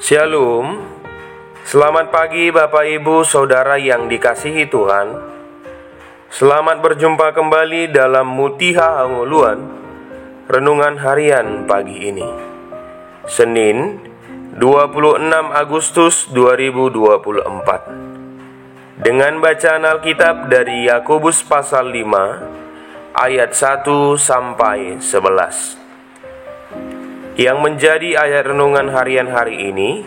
Shalom. Selamat pagi Bapak Ibu Saudara yang dikasihi Tuhan. Selamat berjumpa kembali dalam Mutiha Hanguluan Renungan Harian pagi ini, Senin 26 Agustus 2024, dengan bacaan Alkitab dari Yakobus pasal 5 ayat 1 sampai 11. Yang menjadi ayat renungan harian hari ini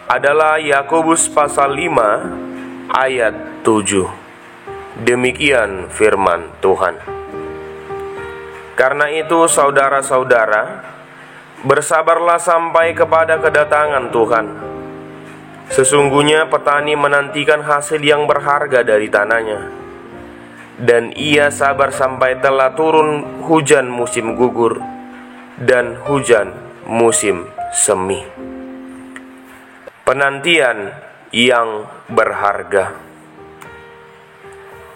adalah Yakobus pasal 5 ayat 7. Demikian firman Tuhan. Karena itu saudara-saudara, bersabarlah sampai kepada kedatangan Tuhan. Sesungguhnya petani menantikan hasil yang berharga dari tanahnya, dan ia sabar sampai telah turun hujan musim gugur dan hujan musim semi. Penantian yang berharga.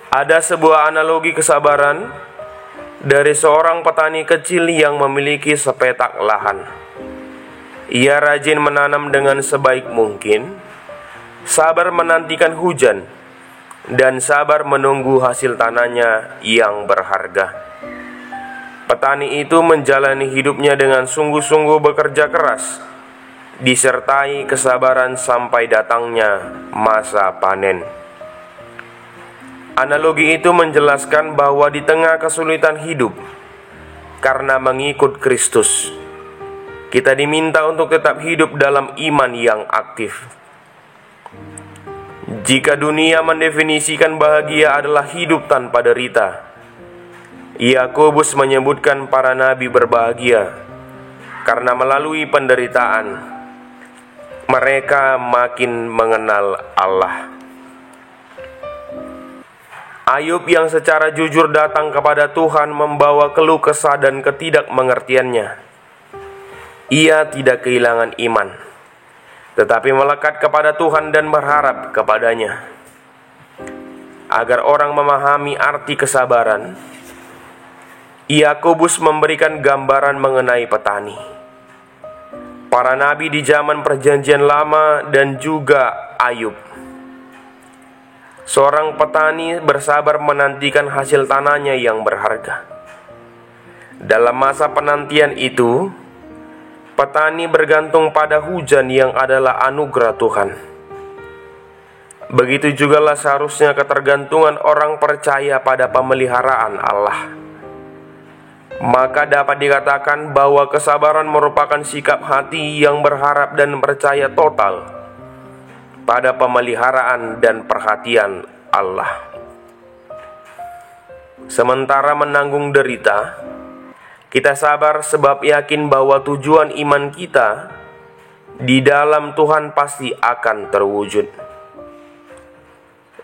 Ada sebuah analogi kesabaran dari seorang petani kecil yang memiliki sepetak lahan. Ia rajin menanam dengan sebaik mungkin, sabar menantikan hujan, dan sabar menunggu hasil tanahnya yang berharga. Petani itu menjalani hidupnya dengan sungguh-sungguh bekerja keras, disertai kesabaran sampai datangnya masa panen. Analogi itu menjelaskan bahwa di tengah kesulitan hidup, karena mengikut Kristus, kita diminta untuk tetap hidup dalam iman yang aktif. Jika dunia mendefinisikan bahagia adalah hidup tanpa derita, Yakobus menyebutkan para nabi berbahagia karena melalui penderitaan mereka makin mengenal Allah. Ayub yang secara jujur datang kepada Tuhan membawa keluh kesah dan ketidakmengertiannya. Ia tidak kehilangan iman, tetapi melekat kepada Tuhan dan berharap kepadanya. Agar orang memahami arti kesabaran, Yakobus memberikan gambaran mengenai petani, para nabi di zaman Perjanjian Lama, dan juga Ayub. Seorang petani bersabar menantikan hasil tanahnya yang berharga. Dalam masa penantian itu, petani bergantung pada hujan yang adalah anugerah Tuhan. Begitu jugalah seharusnya ketergantungan orang percaya pada pemeliharaan Allah. Maka dapat dikatakan bahwa kesabaran merupakan sikap hati yang berharap dan percaya total pada pemeliharaan dan perhatian Allah. Sementara menanggung derita, kita sabar sebab yakin bahwa tujuan iman kita di dalam Tuhan pasti akan terwujud.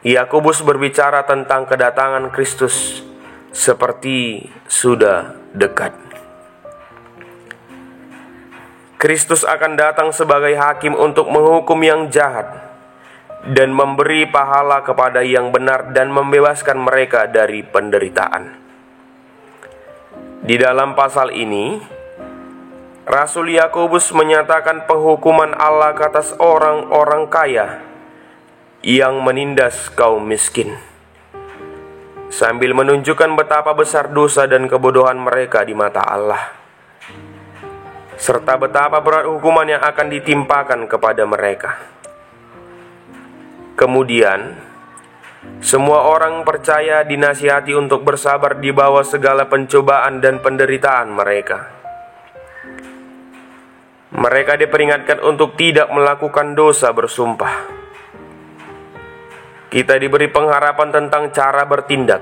Yakobus berbicara tentang kedatangan Kristus seperti sudah dekat. Kristus akan datang sebagai hakim untuk menghukum yang jahat dan memberi pahala kepada yang benar dan membebaskan mereka dari penderitaan. Di dalam pasal ini, Rasul Yakobus menyatakan penghukuman Allah ke atas orang-orang kaya yang menindas kaum miskin, sambil menunjukkan betapa besar dosa dan kebodohan mereka di mata Allah, serta betapa berat hukuman yang akan ditimpakan kepada mereka. Kemudian, semua orang percaya dinasihati untuk bersabar di bawah segala pencobaan dan penderitaan mereka. Mereka diperingatkan untuk tidak melakukan dosa bersumpah. Kita diberi pengharapan tentang cara bertindak,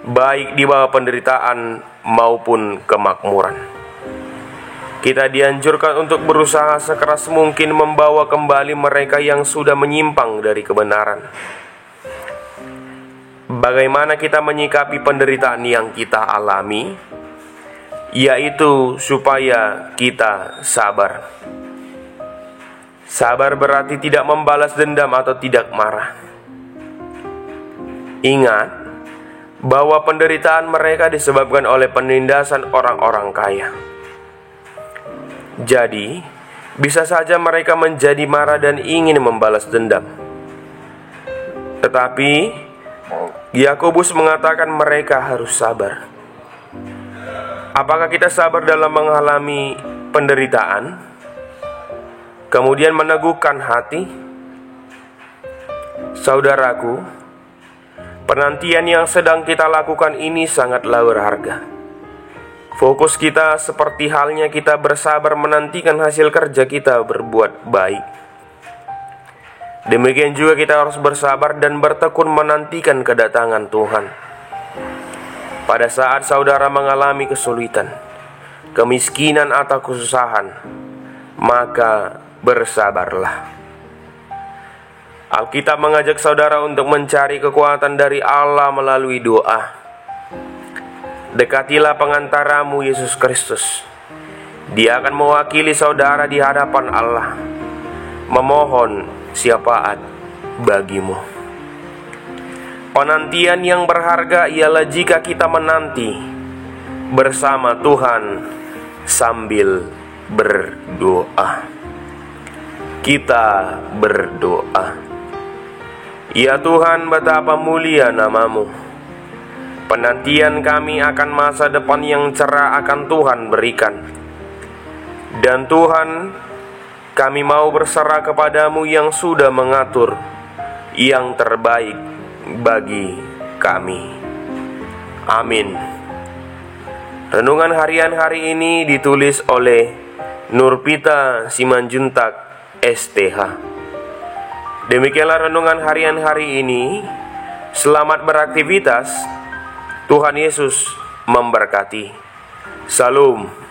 baik di bawah penderitaan maupun kemakmuran. Kita dianjurkan untuk berusaha sekeras mungkin membawa kembali mereka yang sudah menyimpang dari kebenaran. Bagaimana kita menyikapi penderitaan yang kita alami, yaitu supaya kita sabar. Sabar berarti tidak membalas dendam atau tidak marah. Ingat bahwa penderitaan mereka disebabkan oleh penindasan orang-orang kaya. Jadi, Bisa saja mereka menjadi marah dan ingin membalas dendam. Tetapi Yakobus mengatakan mereka harus sabar. Apakah kita sabar dalam mengalami penderitaan, kemudian meneguhkan hati? Saudaraku, penantian yang sedang kita lakukan ini sangatlah berharga. Fokus kita seperti halnya kita bersabar menantikan hasil kerja kita berbuat baik. Demikian juga kita harus bersabar dan bertekun menantikan kedatangan Tuhan. Pada saat saudara mengalami kesulitan, kemiskinan atau kesusahan, maka bersabarlah. Alkitab mengajak saudara untuk mencari kekuatan dari Allah melalui doa. Dekatilah pengantaramu, Yesus Kristus. Dia akan mewakili saudara di hadapan Allah, memohon syafaat bagimu. Penantian yang berharga ialah jika kita menanti bersama Tuhan sambil berdoa. Kita berdoa. Ya Tuhan, betapa mulia nama-Mu. Penantian kami akan masa depan yang cerah akan Tuhan berikan. Dan Tuhan, kami mau berserah kepadamu yang sudah mengatur yang terbaik bagi kami. Amin. Renungan harian hari ini ditulis oleh Nurpita Simanjuntak, STH. Demikianlah renungan harian hari ini. Selamat beraktivitas. Tuhan Yesus memberkati. Salam.